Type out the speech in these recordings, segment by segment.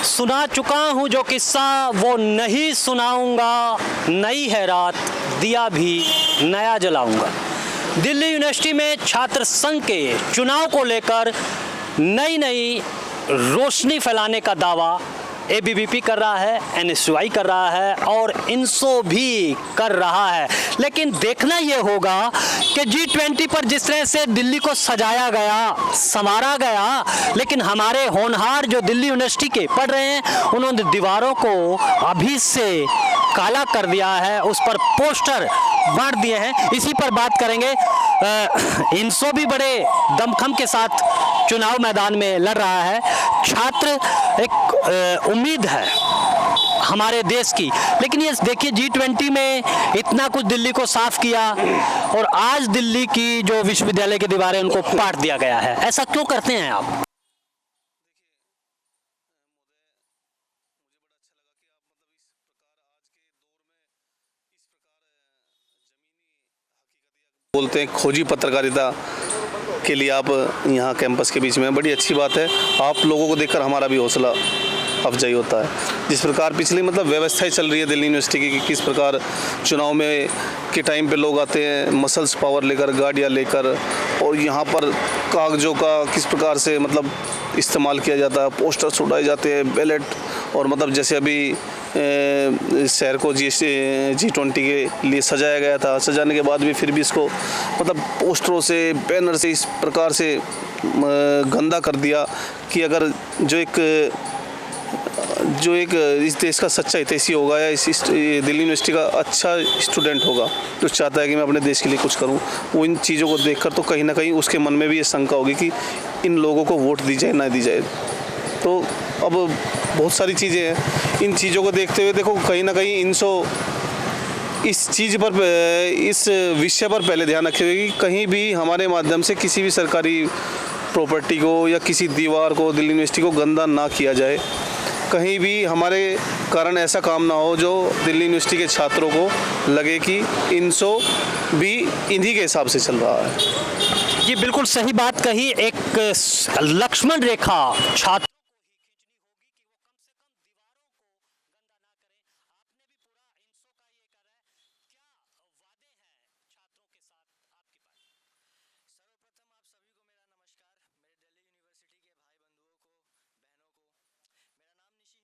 सुना चुका हूँ जो किस्सा वो नहीं सुनाऊंगा, नई है रात दिया भी नया जलाऊंगा। दिल्ली यूनिवर्सिटी में छात्र संघ के चुनाव को लेकर नई रोशनी फैलाने का दावा एबीवीपी कर रहा है, एनएसयूआई कर रहा है और इनसो भी कर रहा है। लेकिन देखना ये होगा कि G20 पर जिस तरह से दिल्ली को सजाया गया, संवारा गया, लेकिन हमारे होनहार जो दिल्ली यूनिवर्सिटी के पढ़ रहे हैं उन्होंने दीवारों को अभी से काला कर दिया है, उस पर पोस्टर बांट दिए हैं। इसी पर बात करेंगे। इनसो भी बड़े दमखम के साथ चुनाव मैदान में लड़ रहा है। छात्र एक उम्मीद है हमारे देश की, लेकिन ये देखिए G20 में इतना कुछ दिल्ली को साफ किया और आज दिल्ली की जो विश्वविद्यालय की दीवारें उनको पाट दिया गया है। ऐसा क्यों करते हैं आप? बोलते हैं खोजी पत्रकारिता के लिए आप यहाँ कैंपस के बीच में, बड़ी अच्छी बात है। आप लोगों को देखकर हमारा भी हौसला अफजाई होता है। जिस प्रकार पिछली व्यवस्थाएं चल रही है दिल्ली यूनिवर्सिटी की, किस प्रकार चुनाव में के टाइम पे लोग आते हैं मसल्स पावर लेकर, गाड़ियाँ लेकर, और यहाँ पर कागजों का किस प्रकार से इस्तेमाल किया जाता है, पोस्टर्स उड़ाए जाते हैं, बैलेट, और जैसे अभी शहर को G20 के लिए सजाया गया था, सजाने के बाद भी फिर भी इसको पोस्टरों से, बैनर से इस प्रकार से गंदा कर दिया कि अगर जो एक इस देश का सच्चा हितैषी होगा या इस दिल्ली यूनिवर्सिटी का अच्छा स्टूडेंट होगा जो चाहता है कि मैं अपने देश के लिए कुछ करूं, वो इन चीज़ों को देखकर तो कहीं ना कहीं उसके मन में भी ये शंका होगी कि इन लोगों को वोट दी जाए ना दी जाए। तो अब बहुत सारी चीज़ें हैं, इन चीज़ों को देखते हुए देखो कहीं ना कहीं इनसो इस चीज़ पर, इस विषय पर पहले ध्यान रखे हुए कि कहीं भी हमारे माध्यम से किसी भी सरकारी प्रॉपर्टी को या किसी दीवार को, दिल्ली यूनिवर्सिटी को गंदा ना किया जाए। कहीं भी हमारे कारण ऐसा काम ना हो जो दिल्ली यूनिवर्सिटी के छात्रों को लगे कि इनसो भी इन्हीं के हिसाब से चल रहा है। ये बिल्कुल सही बात कही। एक लक्ष्मण रेखा छात्र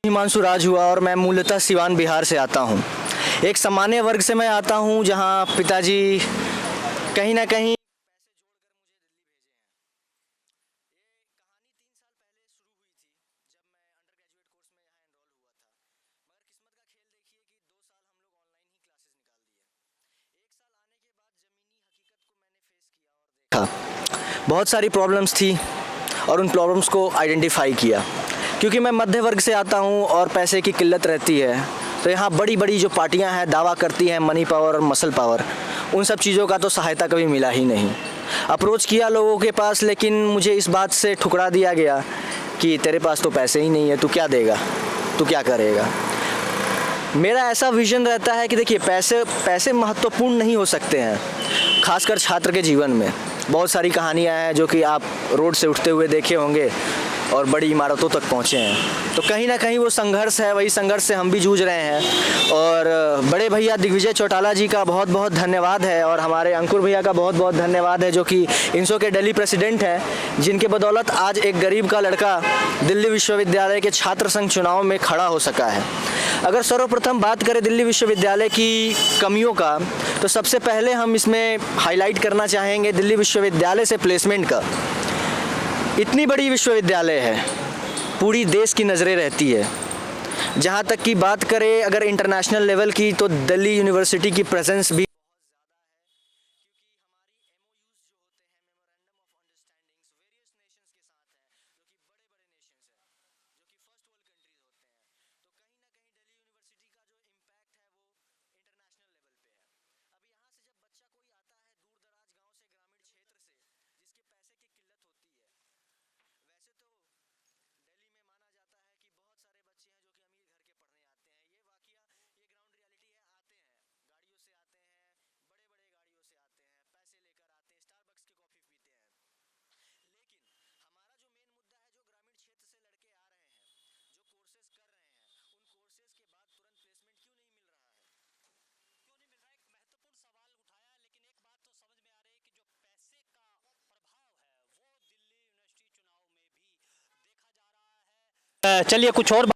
हिमांशु राज हुआ और मैं मूलतः सिवान बिहार से आता हूं। एक सामान्य वर्ग से मैं आता हूं जहां पिताजी कहीं ना कहीं बहुत सारी प्रॉब्लम्स थी और उन प्रॉब्लम्स को आइडेंटिफाई किया। क्योंकि मैं मध्य वर्ग से आता हूं और पैसे की किल्लत रहती है, तो यहाँ बड़ी बड़ी जो पार्टियां हैं दावा करती हैं मनी पावर और मसल पावर, उन सब चीज़ों का तो सहायता कभी मिला ही नहीं। अप्रोच किया लोगों के पास, लेकिन मुझे इस बात से ठुकरा दिया गया कि तेरे पास तो पैसे ही नहीं है, तू क्या देगा, तू क्या करेगा। मेरा ऐसा विज़न रहता है कि देखिए पैसे महत्वपूर्ण नहीं हो सकते हैं, खासकर छात्र के जीवन में। बहुत सारी कहानियाँ हैं जो कि आप रोड से उठते हुए देखे होंगे और बड़ी इमारतों तक पहुँचे हैं। तो कहीं ना कहीं वो संघर्ष है, वही संघर्ष से हम भी जूझ रहे हैं। और बड़े भैया दिग्विजय चौटाला जी का बहुत बहुत धन्यवाद है, और हमारे अंकुर भैया का बहुत बहुत धन्यवाद है जो कि इनसो के दिल्ली प्रेसिडेंट हैं, जिनके बदौलत आज एक गरीब का लड़का दिल्ली विश्वविद्यालय के छात्र संघ चुनाव में खड़ा हो सका है। अगर सर्वप्रथम बात करें दिल्ली विश्वविद्यालय की कमियों का, तो सबसे पहले हम इसमें हाईलाइट करना चाहेंगे दिल्ली विश्वविद्यालय से प्लेसमेंट का। इतनी बड़ी विश्वविद्यालय है, पूरी देश की नज़रें रहती है। जहाँ तक की बात करें अगर इंटरनेशनल लेवल की, तो दिल्ली यूनिवर्सिटी की प्रेजेंस भी चलिए कुछ और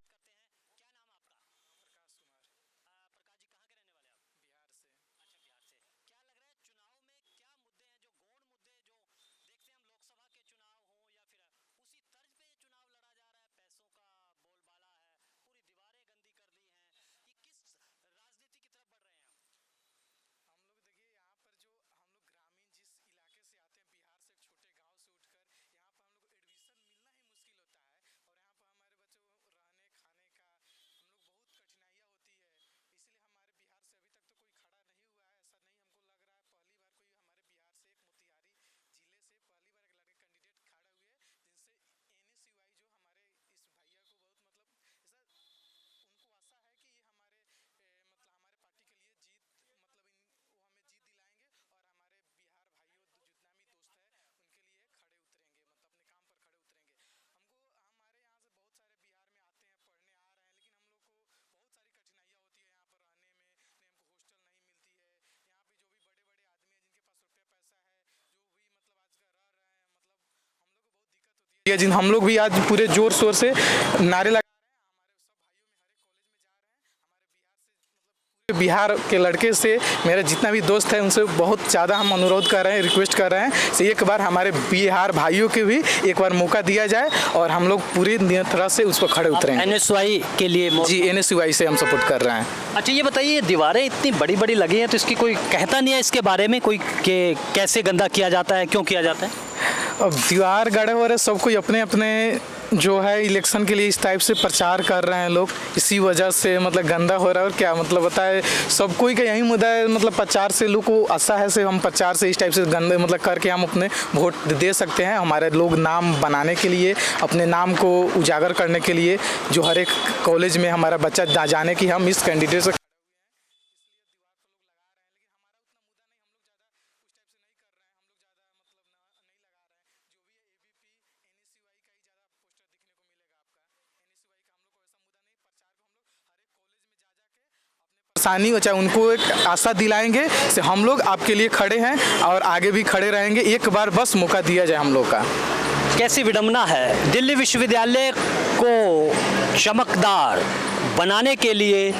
जिन हम लोग भी आज पूरे जोर शोर से नारे लगा बिहार के लड़के से मेरे जितना भी दोस्त है उनसे बहुत ज़्यादा हम अनुरोध कर रहे हैं, रिक्वेस्ट कर रहे हैं से एक बार हमारे बिहार भाइयों के भी एक बार मौका दिया जाए और हम लोग पूरी तरह से उस पर खड़े उतरेंगे। NSY के लिए जी NSY से हम सपोर्ट कर रहे हैं। अच्छा ये बताइए, ये दीवारें इतनी बड़ी बड़ी लगी हैं तो इसकी कोई कहता नहीं है इसके बारे में कोई कि कैसे गंदा किया जाता है, क्यों किया जाता है? अब दीवार गड़े हो रहे, सब कोई अपने अपने जो है इलेक्शन के लिए इस टाइप से प्रचार कर रहे हैं लोग, इसी वजह से मतलब गंदा हो रहा है। और क्या मतलब बताए, सब कोई का यही मुद्दा है, मतलब प्रचार से लोग को आशा है से हम प्रचार से इस टाइप से गंदे मतलब करके हम अपने वोट दे सकते हैं। हमारे लोग नाम बनाने के लिए, अपने नाम को उजागर करने के लिए, जो हर एक कॉलेज में हमारा बच्चा जाने की हम इस कैंडिडेट से परेशानी हो चाहे उनको एक आशा दिलाएंगे से हम लोग आपके लिए खड़े हैं और आगे भी खड़े रहेंगे। एक बार बस मौका दिया जाए हम लोग का। कैसी विडंबना है, दिल्ली विश्वविद्यालय को चमकदार बनाने के लिए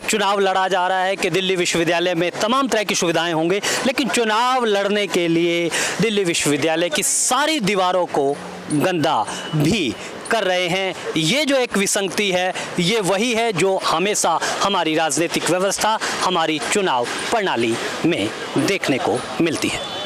चुनाव लड़ा जा रहा है कि दिल्ली विश्वविद्यालय में तमाम तरह की सुविधाएं होंगे, लेकिन चुनाव लड़ने के लिए दिल्ली विश्वविद्यालय की सारी दीवारों को गंदा भी कर रहे हैं। ये जो एक विसंगति है, ये वही है जो हमेशा हमारी राजनीतिक व्यवस्था, हमारी चुनाव प्रणाली में देखने को मिलती है।